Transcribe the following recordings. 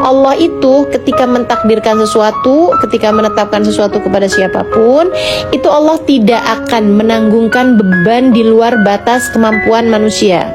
Allah itu ketika mentakdirkan sesuatu, ketika menetapkan sesuatu kepada siapapun, itu Allah tidak akan menanggungkan beban di luar batas kemampuan manusia.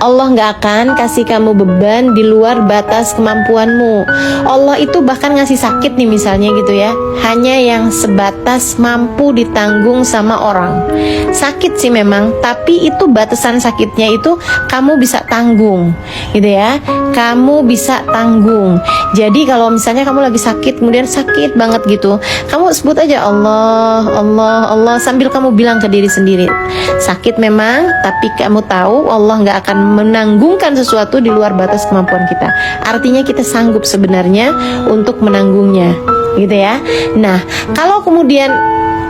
Allah nggak akan kasih kamu beban di luar batas kemampuanmu. Allah itu bahkan ngasih sakit nih misalnya gitu ya, hanya yang sebatas mampu ditanggung sama orang. Sakit sih memang, tapi itu batasan sakitnya itu kamu bisa tanggung gitu ya. Kamu bisa tanggung. Jadi kalau misalnya kamu lagi sakit, kemudian sakit banget gitu, kamu sebut aja Allah, Allah, Allah sambil kamu bilang ke diri sendiri, sakit memang, tapi kamu tahu Allah nggak akan menanggungkan sesuatu di luar batas kemampuan kita. Artinya kita sanggup sebenarnya untuk menanggungnya, gitu ya. Nah, kalau kemudian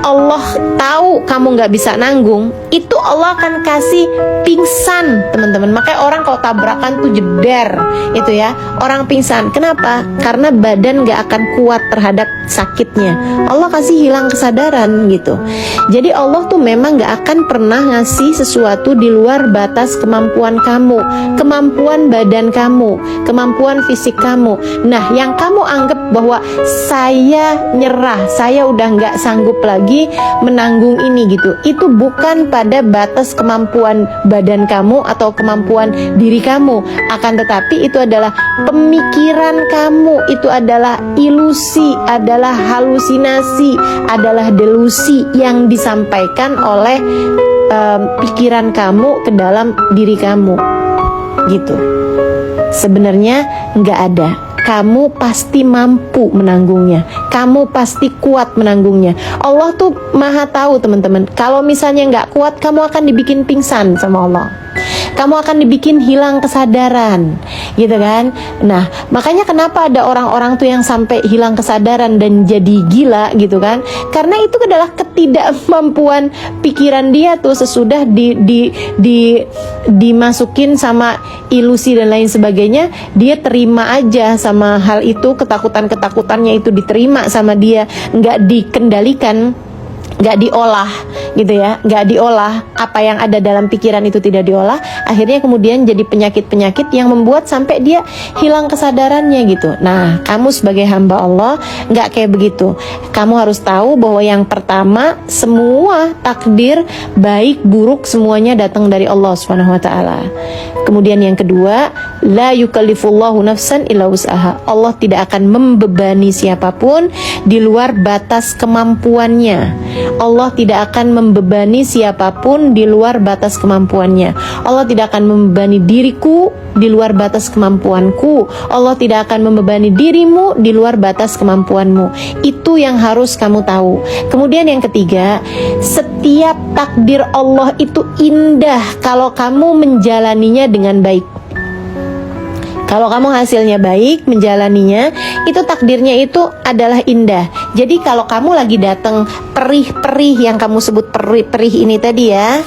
Allah tahu kamu nggak bisa nanggung, itu Allah akan kasih pingsan, teman-teman. Makanya orang kalau tabrakan tuh jeder, itu ya, orang pingsan. Kenapa? Karena badan nggak akan kuat terhadap sakitnya. Allah kasih hilang kesadaran gitu. Jadi Allah tuh memang nggak akan pernah ngasih sesuatu di luar batas kemampuan kamu, kemampuan badan kamu, kemampuan fisik kamu. Nah, yang kamu anggap bahwa saya nyerah, saya udah nggak sanggup lagi menanggung ini gitu, itu bukan pada batas kemampuan badan kamu atau kemampuan diri kamu, akan tetapi itu adalah pemikiran kamu, itu adalah ilusi, adalah halusinasi, adalah delusi yang disampaikan oleh pikiran kamu ke dalam diri kamu gitu. Sebenarnya nggak ada. Kamu pasti mampu menanggungnya. Kamu pasti kuat menanggungnya. Allah tuh maha tahu, teman-teman. Kalau misalnya nggak kuat, kamu akan dibikin pingsan sama Allah. Kamu akan dibikin hilang kesadaran, gitu kan? Nah, makanya kenapa ada orang-orang tuh yang sampai hilang kesadaran dan jadi gila, gitu kan? Karena itu adalah ketidakmampuan pikiran dia tuh sesudah dimasukin sama ilusi dan lain sebagainya, dia terima aja sama hal itu, ketakutannya itu diterima sama dia, nggak dikendalikan, nggak diolah gitu ya, nggak diolah, apa yang ada dalam pikiran itu tidak diolah, akhirnya kemudian jadi penyakit-penyakit yang membuat sampai dia hilang kesadarannya gitu. Nah, kamu sebagai hamba Allah nggak kayak begitu. Kamu harus tahu bahwa yang pertama, semua takdir baik buruk semuanya datang dari Allah Subhanahu wa taala. Kemudian yang kedua, la yukallifullahu nafsan illa wus'aha. Allah tidak akan membebani siapapun di luar batas kemampuannya. Allah tidak akan membebani siapapun di luar batas kemampuannya. Allah tidak akan membebani diriku di luar batas kemampuanku. Allah tidak akan membebani dirimu di luar batas kemampuanmu. Itu yang harus kamu tahu. Kemudian yang ketiga, setiap takdir Allah itu indah kalau kamu menjalaninya dengan baik. Kalau kamu hasilnya baik, menjalaninya, itu takdirnya itu adalah indah. Jadi kalau kamu lagi datang perih-perih, yang kamu sebut perih-perih ini tadi ya,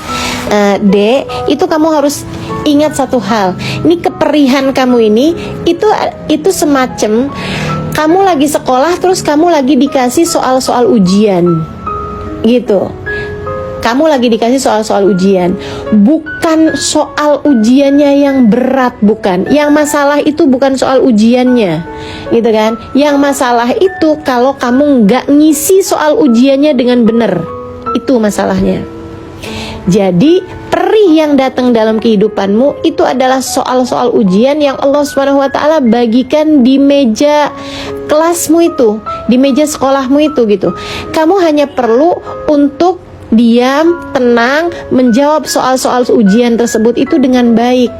Dek, itu kamu harus ingat satu hal. Ini keperihan kamu ini, itu semacam kamu lagi sekolah, terus kamu lagi dikasih soal-soal ujian, gitu. Kamu lagi dikasih soal-soal ujian, bukan soal ujiannya yang berat, bukan. Yang masalah itu bukan soal ujiannya, gitu kan. Yang masalah itu kalau kamu nggak ngisi soal ujiannya dengan benar, itu masalahnya. Jadi perih yang datang dalam kehidupanmu itu adalah soal-soal ujian yang Allah Subhanahu wa taala bagikan di meja kelasmu itu, di meja sekolahmu itu gitu. Kamu hanya perlu untuk diam, tenang, menjawab soal-soal ujian tersebut itu dengan baik,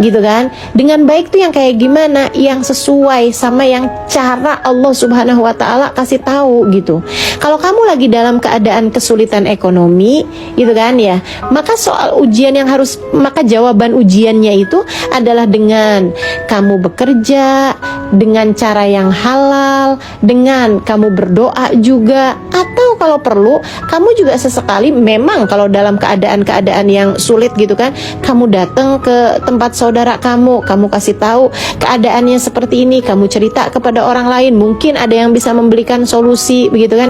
gitu kan. Dengan baik tuh yang kayak gimana? Yang sesuai sama yang cara Allah Subhanahu wa taala kasih tahu gitu. Kalau kamu lagi dalam keadaan kesulitan ekonomi, gitu kan ya, maka soal ujian yang harus, maka jawaban ujiannya itu adalah dengan kamu bekerja dengan cara yang halal, dengan kamu berdoa juga, atau kalau perlu kamu juga sesekali, memang kalau dalam keadaan-keadaan yang sulit gitu kan, kamu datang ke tempat saudara kamu kasih tahu keadaannya seperti ini, kamu cerita kepada orang lain, mungkin ada yang bisa memberikan solusi begitu kan.